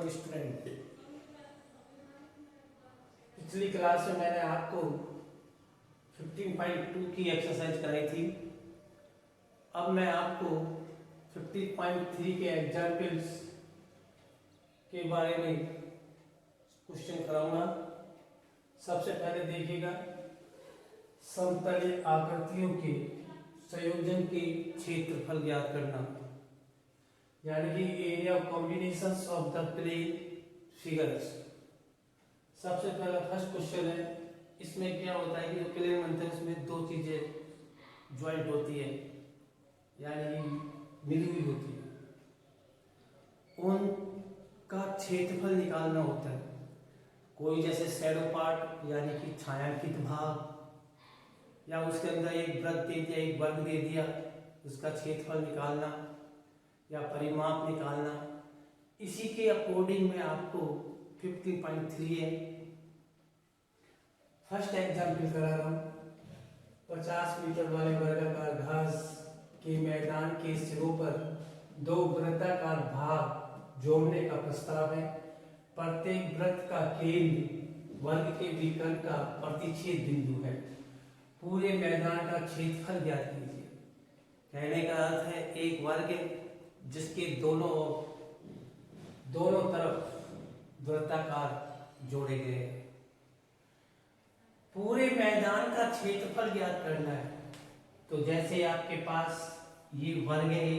Hello student, पिछली class में मैंने आपको 15.2 की एक्सरसाइज कराई थी। अब मैं आपको 15.3 के एग्जाम्पल्स के बारे में क्वेश्चन कराऊंगा। सबसे पहले देखिएगा, समतल आकृतियों के संयोजन के क्षेत्रफल ज्ञात करना, यानी कि area of combinations of the plane figures. सबसे पहला फर्स्ट क्वेश्चन है। इसमें क्या होता है कि जो प्लेन बनते हैं उसमें दो चीजें ज्वाइंट होती है, यानी कि मिली हुई होती है, उनका क्षेत्रफल निकालना होता है। कोई जैसे शैडो पार्ट यानी कि छायांकित भाग, या उसके अंदर एक वृत्त दे दिया, एक वर्ग दे दिया, उसका क्षेत्रफल निकालना या परिमाप निकालना। इसी के अकॉर्डिंग में आपको 15.3 है। फर्स्ट एग्जाम्पल करा रहा हूँ। 50 मीटर वाले वर्गाकार घास के मैदान के सिरों पर दो वृत्ताकार भाग जोड़ने का प्रस्ताव है। प्रत्येक वृत्त का केंद्र वर्ग के विकर्ण का प्रतिच्छेद बिंदु है। पूरे मैदान का क्षेत्रफल ज्ञात कीजिए। कहने का अर्थ है एक वर्ग जिसके दोनों तरफ वृत्ताकार जोड़े गए हैं। पूरे मैदान का क्षेत्रफल ज्ञात करना है। तो जैसे आपके पास ये वर्ग है,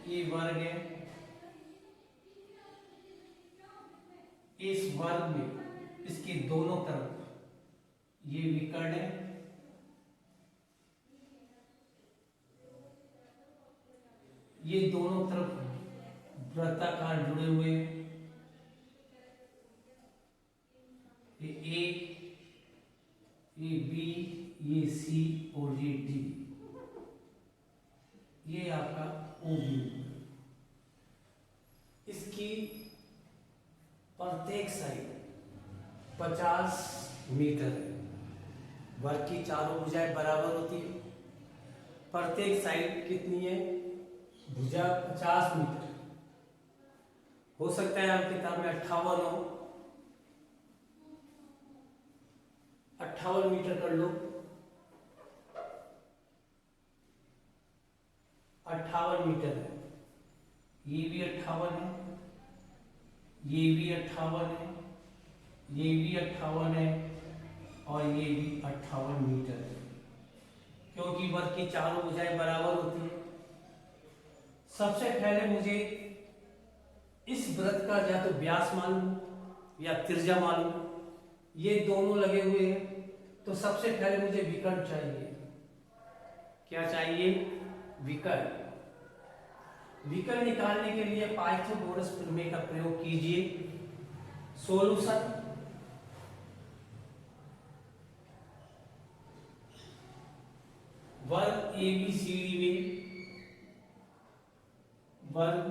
ये वर्ग है, इस वर्ग में इसके दोनों तरफ ये विकर्ण है, ये दोनों तरफ वृत्ताकार जुड़े हुए हैं। ये ए, ये बी, ये सी और ये डी, ये आपका ओ बिंदु। इसकी प्रत्येक साइड 50 मीटर है। वर्ग की चारों भुजाएं बराबर होती है। प्रत्येक साइड कितनी है? भुजा 50 मीटर। हो सकता है आप किताब में 58 हो, 58 मीटर कर लो। 58 मीटर है। ये भी 58 है, ये भी 58 है, ये भी 58 है और ये भी 58 मीटर है, क्योंकि वर्ग की चारों भुजाएं बराबर होती है। सबसे पहले मुझे इस वृत्त का या तो व्यास मालूम या त्रिज्या मालूम, ये दोनों लगे हुए हैं। तो सबसे पहले मुझे विकर्ण चाहिए। क्या चाहिए? विकर्ण। विकर्ण निकालने के लिए पाइथागोरस प्रमेय का प्रयोग कीजिए। सॉल्यूशन: वर्ग ABCD में वर्ग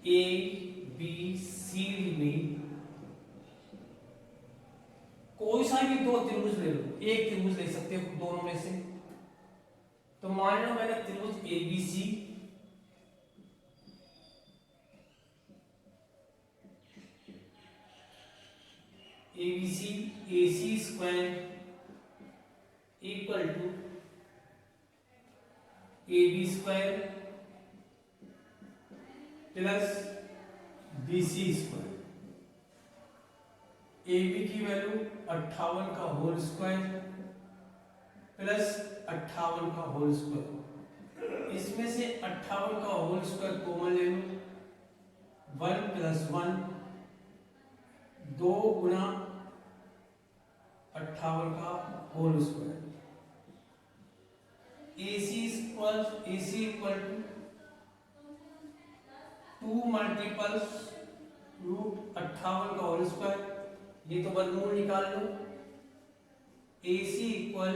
ABCD में कोई सा भी दो त्रिभुज ले लो, एक त्रिभुज ले सकते हो दोनों में से। तो मान लो मैंने त्रिभुज ABC, AC square equal to AB square plus BC square. AB की वैल्यू 58 का होल स्क्वायर प्लस 58 का होल स्क्वायर। इसमें से 58 का होल स्क्वायर कॉमन ले लो। 1 प्लस 1 2 गुना 58 का whole square. AC equal to 2 multiples root 58 का होल स्क्वायर। ये तो वर्गमूल निकाल लो। AC equal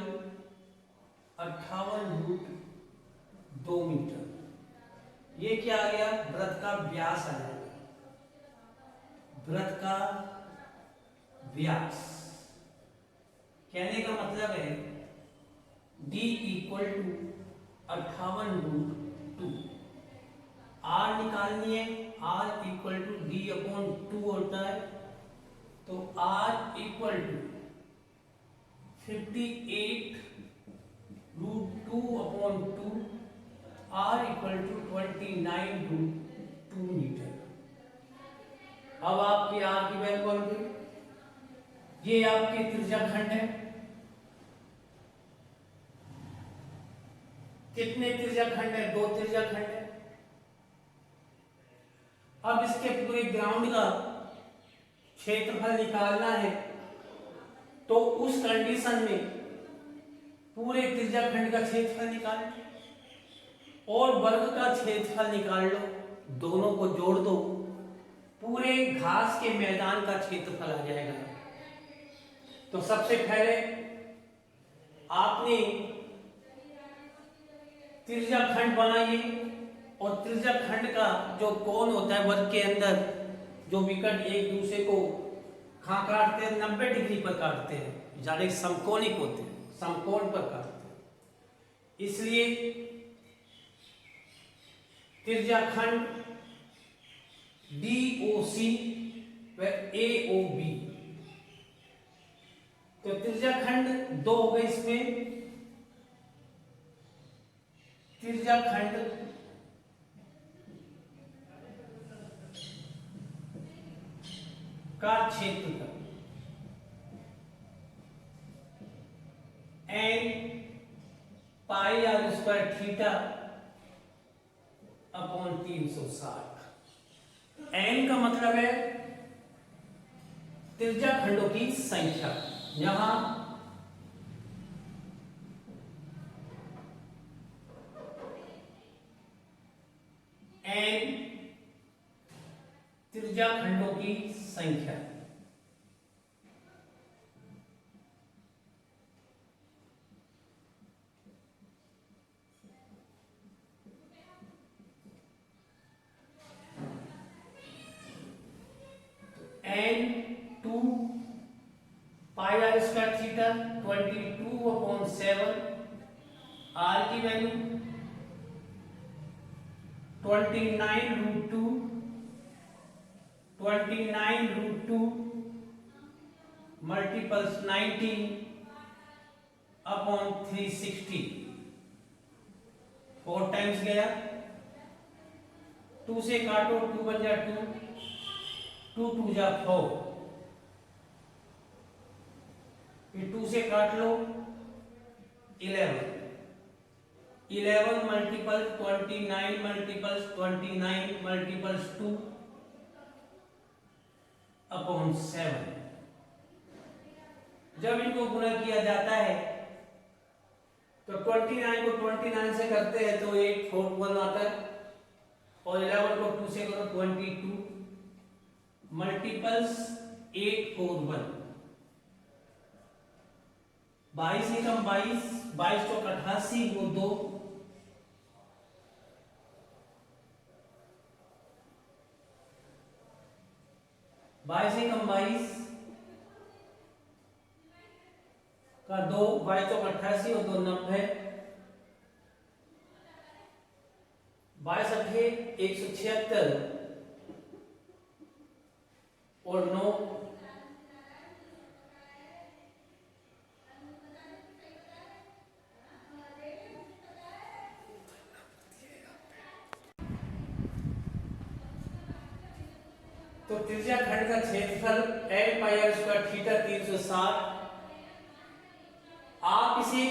58 root 2 metre. ये क्या आ गया? वृत्त का व्यास आ जाएगा। वृत्त का व्यास कहने का मतलब है d इक्वल टू 58√2। r निकालनी है, r इक्वल टू d/2 होता है, तो r equal to 58√2/2, r equal to 29√2 metre. अब आपकी r की वैल्यू बन गई। ये आपके त्रिज्याखंड है। कितने त्रिज्याखंड है? 2 त्रिज्याखंड है। अब इसके पूरे ग्राउंड का क्षेत्रफल निकालना है, तो उस कंडीशन में पूरे त्रिज्याखंड का क्षेत्रफल निकाल लो और वर्ग का क्षेत्रफल निकाल लो, दोनों को जोड़ दो, पूरे घास के मैदान का क्षेत्रफल आ जाएगा। तो सबसे पहले आपने त्रिज्याखंड बनाइए और त्रिज्याखंड का जो कोण होता है वर्ग के अंदर, जो विकट एक दूसरे को कहाँ काटते हैं? 90 डिग्री पर काटते हैं, यानी समकोणिक होते हैं, समकोण पर काटते हैं। इसलिए त्रिज्याखंड DOC व AOB, तो त्रिज्याखंड 2 हो गए। इसमें त्रिज्याखंड का क्षेत्रफल n पाई r square theta upon 360। n का मतलब है त्रिज्याखंडों की संख्या। यहां n त्रिज्याखंडों की संख्या। n 2 पाई r स्क्वायर थीटा 22/7, r की वैल्यू 29√2 मल्टीपल्स 19/360, 4 टाइम्स गया। 2 से काटो, 2 बन जा 2, 2 2 जा 4, फिर 2 से काट लो 11 मल्टीपल 29 मल्टीपल्स 29 मल्टीपल्स 2/7। जब इनको गुणा किया जाता है तो 29 को 29 से करते हैं तो 841 आता है, और 11 को 2 से करो 22 मल्टीपल्स 841, 22 एकम 22, 22 चौक 88, वो 2, बाईस एकम 22 का 2, 22 चौक 88 और 2 90, 22 अट्ठे 176 और 9, तो त्रिज्याखंड का क्षेत्रफल n पाई r स्क्वायर थीटा 360। आप इसे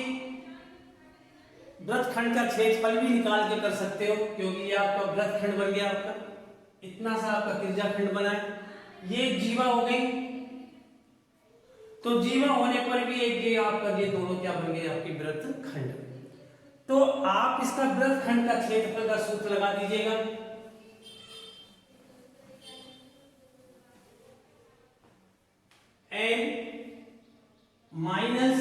वृत्तखंड का क्षेत्रफल भी निकाल के कर सकते हो, क्योंकि ये आपका वृत्तखंड बन गया। आपका इतना सा आपका त्रिज्याखंड बना है। ये जीवा हो गई, तो जीवा होने पर भी ये आपका ये दोनों क्या बन गए? आपके वृत्तखंड। तो आप इसका वृत्तखंड का क्षेत्रफल का सूत्र लगा दीजिएगा। n minus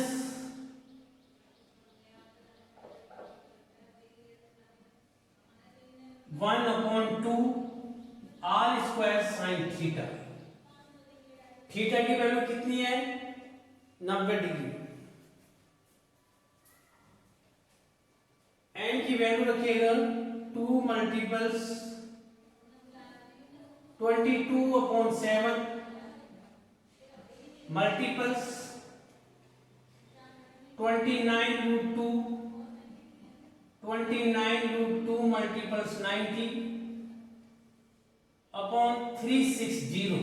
one upon 2 r square sine theta. Theta की वैल्यू कितनी है? 90 डिग्री। n की वैल्यू रखिएगा 2 multiples 22/7 multiples 29√2 29√2 multiples 90 upon 360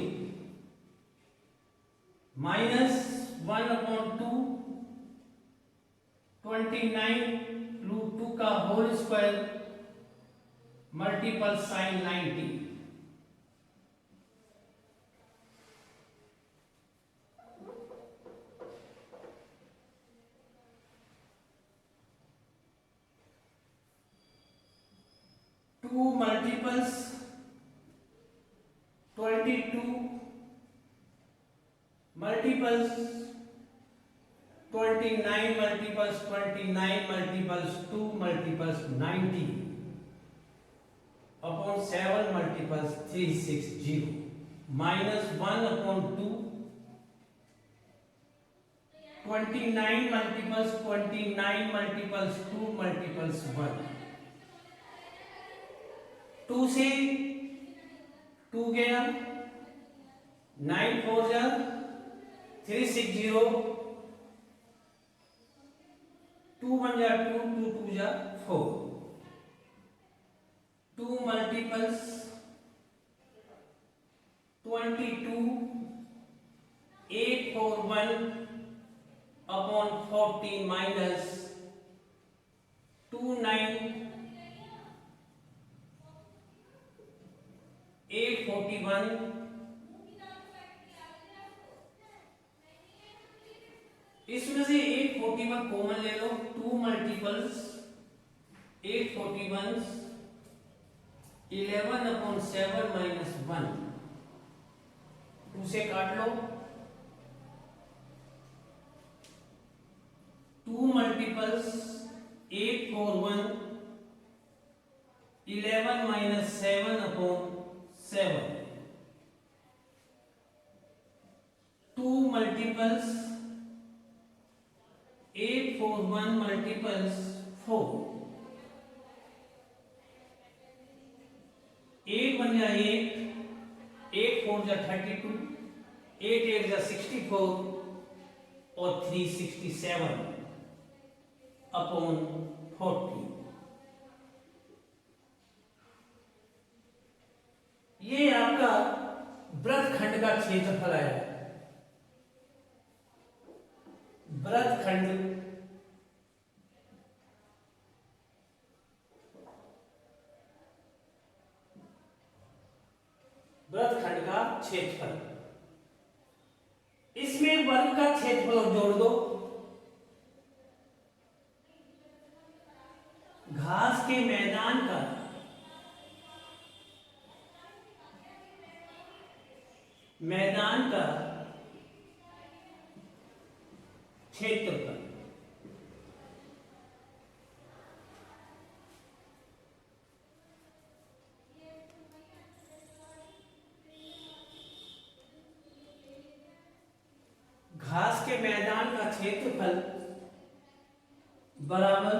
minus 1/2 29√2 का whole square multiple sine 90 2 multiples 22 multiples 29 multiples 29 multiples 2 multiples 90 upon 7 multiples 360 minus 1/2 29 multiples 29 multiples 2 multiples 1 2 से 2 गया 9 4 जा 360 2 1 जा 2 2 2 जा 4 2 multiples 22 841 upon 40 minus 29 841 इसमें से 841 कॉमन ले लो 2 मल्टीपल्स 841 11/7 minus 1 2 से काट लो 2 मल्टीपल्स 841 11 minus 7/7 2 multiples 841 multiples 4 8 बन गया 8 4 जा 32 8 8 जा 64 और 367 अपॉन 40 ये आपका वृत्तखंड का क्षेत्रफल है वृत्तखंड वृत्तखंड का क्षेत्रफल इसमें वर्ग का क्षेत्रफल जोड़ दो घास के मैदान का क्षेत्रफल घास के मैदान का क्षेत्रफल बराबर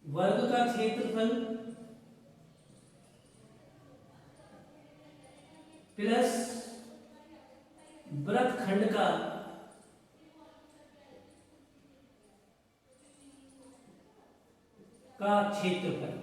वर्ग का क्षेत्रफल प्लस वृत्तखंड का क्षेत्रफल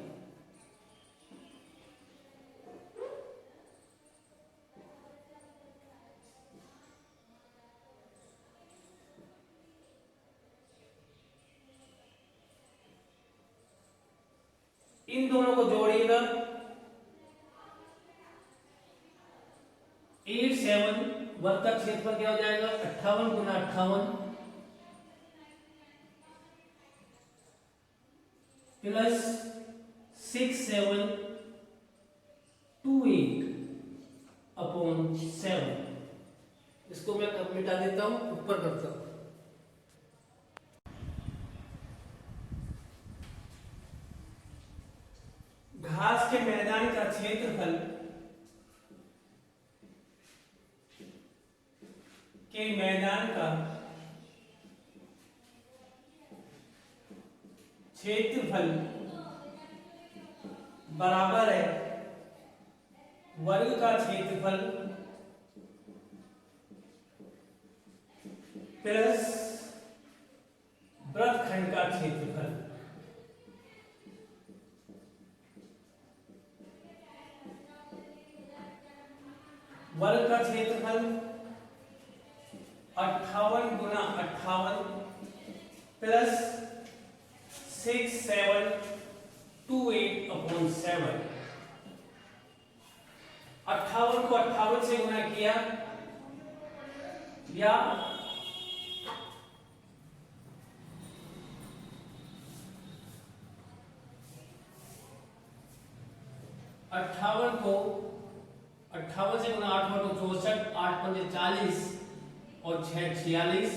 इन दोनों को जोड़िएगा 87 वर्ग का क्षेत्रफल क्या हो जाएगा 58 गुना 58 प्लस 6728 अपॉन 7 इसको मैं मिटा देता हूं ऊपर करता हूं घास के मैदान का क्षेत्रफल के मैदान का क्षेत्रफल बराबर है वर्ग का क्षेत्रफल प्लस वृत्तखंड का क्षेत्रफल। वर्ग का क्षेत्रफल 58 गुना 58 प्लस 6728/7। 58 को 58 से गुना किया या 58 को 58 से गुना 8 को 64, 8 पंजे 40 और 6 46,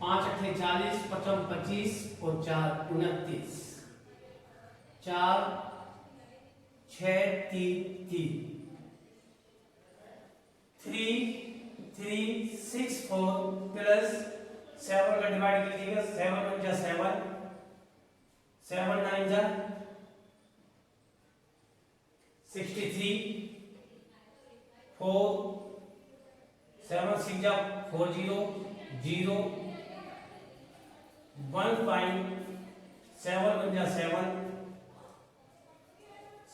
5 अट्ठे 40, 5 25 और 4 29, 4 6 3 3 3 3 6 4 प्लस 7 का डिवाइड कीजिएगा, 7 1 जा 7, 7 9 जा 63, 4 7 6 जा 40 0 1 5 7 1 जा 7,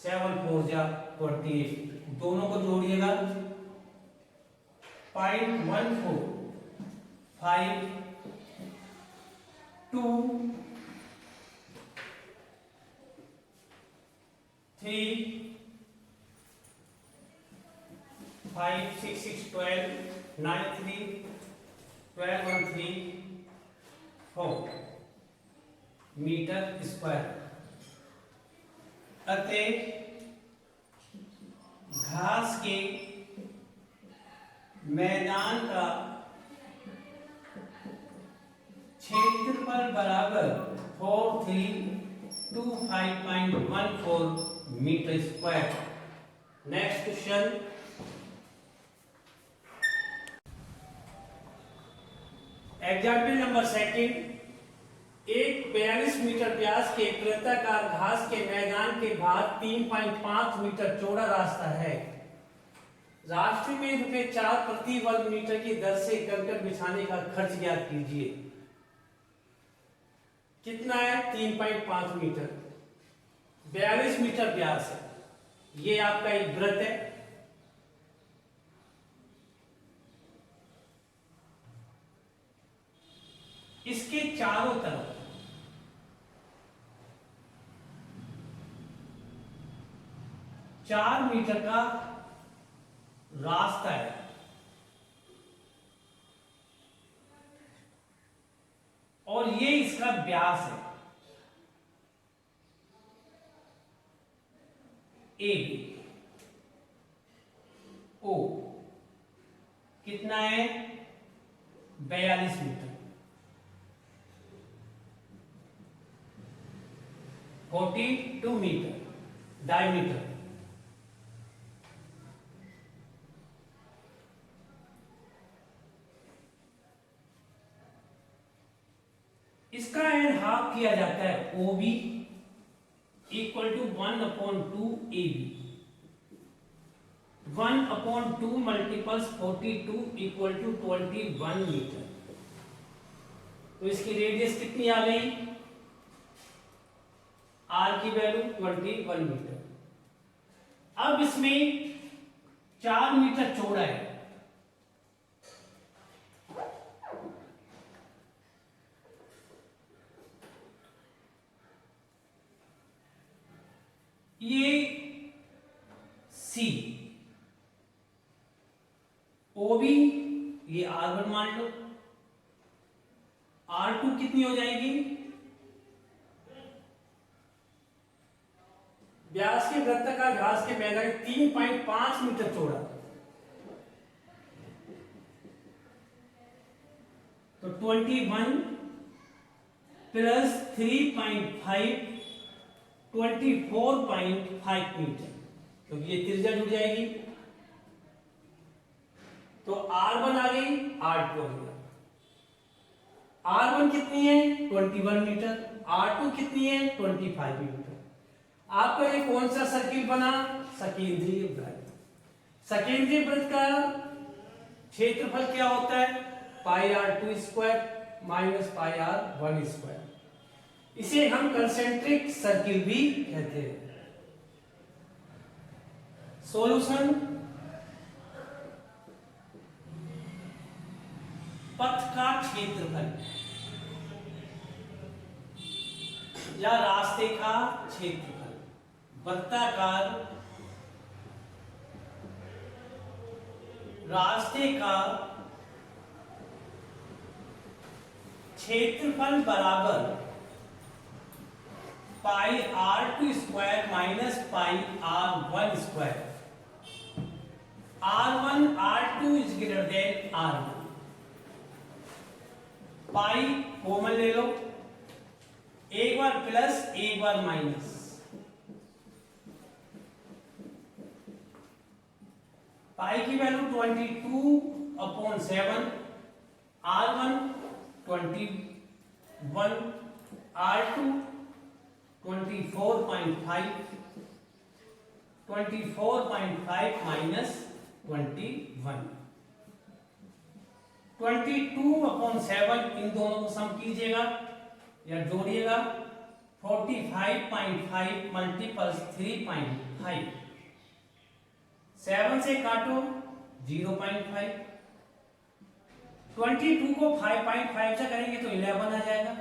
7 4 जा 28। दोनों को जोड़िएगा 0.14 5 2 3 5 6 6 12 9 3 12 1 3 4 मीटर स्क्वायर। अतः घास के मैदान का क्षेत्रफल बराबर 4325.14 metre square. Next question, example number second. एक 42 मीटर व्यास के वृत्ताकार घास के मैदान के बाद 3.5 मीटर चौड़ा रास्ता है। रास्ते में ₹4 प्रति वर्ग मीटर की दर से कंकड़ बिछाने का खर्च ज्ञात कीजिए। कितना है? 3.5 मीटर, 42 मीटर व्यास है। ये आपका एक वृत्त है। इसके चारों तरफ 4 मीटर का रास्ता है। और ये इसका व्यास है ए ओ। कितना है? 42 मीटर। 42 metre diameter. इसका एंड हाफ किया जाता है OB equal to 1/2 AB। 1/2 multiples 42 equal to 21 metre. तो इसकी रेडियस कितनी आ गई? R की वैल्यू 21 मीटर। अब इसमें 4 मीटर चौड़ा है। ये C OB, ये R1 मान लो। R2 कितनी हो जाएगी? व्यास के वृत्ताकार घास के मैदान 3.5 मीटर चौड़ा, तो 21 प्लस 3.5 24.5 मीटर, क्योंकि ये त्रिज्या जुड़ जाएगी। तो R1 आ गई, R2 आ गया। R1 कितनी है 21 मीटर, R2 कितनी है 25 मीटर। आपका ये कौन सा सर्किल बना, सकेंद्रीय वृत्त। सकेंद्रीय वृत्त का क्षेत्रफल क्या होता है पाई r2 square minus pi r1 square. इसे हम कंसेंट्रिक सर्किल भी कहते हैं। सॉल्यूशन, पथ का क्षेत्रफल या रास्ते का क्षेत्रफल, वृत्ताकार रास्ते का क्षेत्रफल बराबर पाई r2 square minus pi r1 square. r1 r2 is greater than r1। Pi common ले लो, एक बार प्लस एक बार माइनस, पाई की वैल्यू 22/7, r1 21, r2 24.5, 24.5 माइनस 21, 22/7 इन दोनों को सम कीजिएगा या जोड़िएगा, 45.5 मल्टीपल्स 3.5, 7 से काटो 0.5, 22 को 5.5 से करेंगे तो 11 आ जाएगा।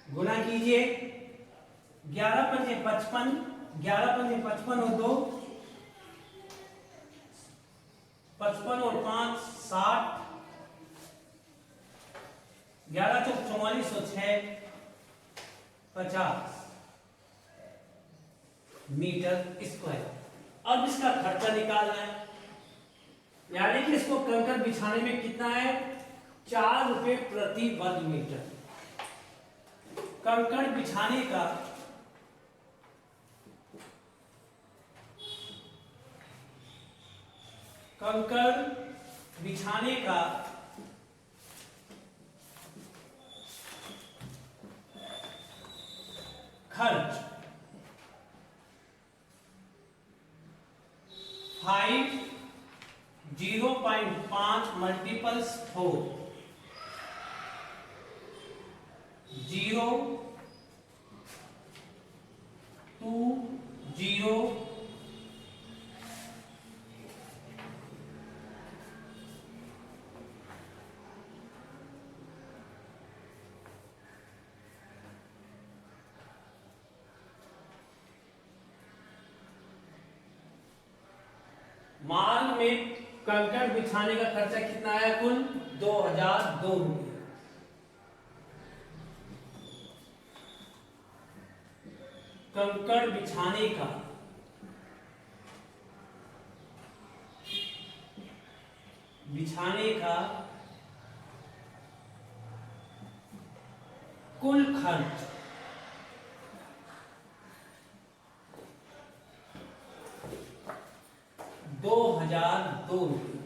गुना कीजिए, 11 पंजे 55, 11 पंजे 55 हो तो 55 और 5 60, 11 चौक 44 और 6 50 मीटर स्क्वायर। अब इसका खर्चा निकालना है, यानी कि इसको कंकड़ बिछाने में कितना है 4 रुपए प्रति वर्ग मीटर। कंकड़ बिछाने का खर्च 0.5 मल्टीपल्स 4, 0 2 0 माल में कंकड़ बिछाने का खर्चा कितना आया कुल 2002 रुपये। कंकड़ बिछाने का कुल खर्च 2002 रुपये।